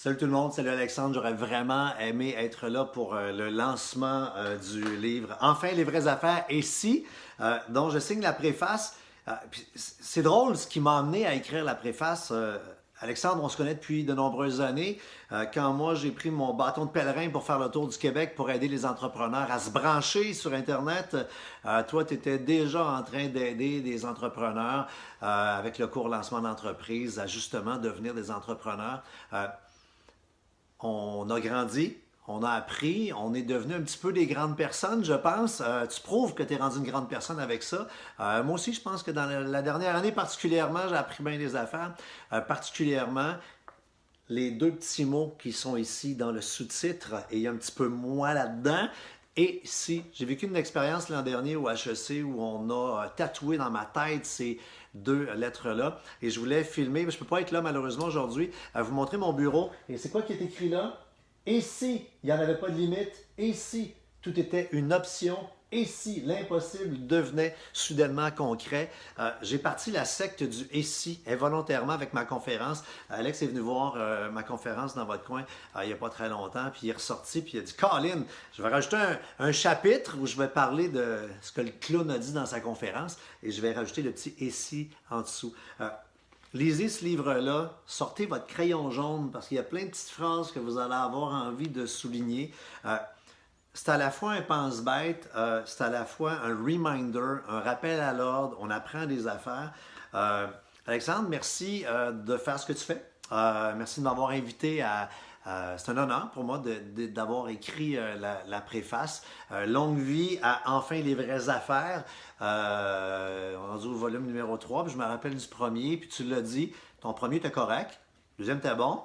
Salut tout le monde, salut Alexandre. J'aurais vraiment aimé être là pour le lancement du livre Enfin les vraies affaires et si, dont je signe la préface. C'est drôle ce qui m'a amené à écrire la préface. Alexandre, on se connaît depuis de nombreuses années. Quand moi j'ai pris mon bâton de pèlerin pour faire le tour du Québec pour aider les entrepreneurs à se brancher sur Internet, toi tu étais déjà en train d'aider des entrepreneurs avec le cours lancement d'entreprise à justement devenir des entrepreneurs. On a grandi, on a appris, on est devenu un petit peu des grandes personnes, je pense. Tu prouves que tu es rendu une grande personne avec ça. Moi aussi, je pense que dans la dernière année particulièrement, j'ai appris bien des affaires. Particulièrement, les deux petits mots qui sont ici dans le sous-titre, et il y a un petit peu moi là-dedans. Et si, j'ai vécu une expérience l'an dernier au HEC où on a tatoué dans ma tête ces deux lettres-là. Et je voulais filmer, mais je ne peux pas être là malheureusement aujourd'hui, à vous montrer mon bureau. Et c'est quoi qui est écrit là? Et si il n'y en avait pas de limite? Et si tout était une option? Et si l'impossible devenait soudainement concret? J'ai parti la secte du et si involontairement avec ma conférence. Alex est venu voir ma conférence dans votre coin il n'y a pas très longtemps, puis il est ressorti, puis il a dit Colin, je vais rajouter un chapitre où je vais parler de ce que le clown a dit dans sa conférence, et je vais rajouter le petit et si en dessous. Lisez ce livre-là, sortez votre crayon jaune parce qu'il y a plein de petites phrases que vous allez avoir envie de souligner. C'est à la fois un pense-bête, c'est à la fois un reminder, un rappel à l'ordre, on apprend des affaires. Alexandre, merci de faire ce que tu fais. Merci de m'avoir invité à. C'est un honneur pour moi d'avoir écrit la préface. Longue vie à Enfin les vraies affaires. On a dit au volume numéro 3, puis je me rappelle du premier, puis tu l'as dit, ton premier était correct, le deuxième était bon.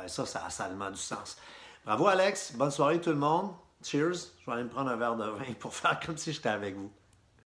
Ça a salement du sens. Bravo Alex, bonne soirée tout le monde. Cheers, je vais aller me prendre un verre de vin pour faire comme si j'étais avec vous.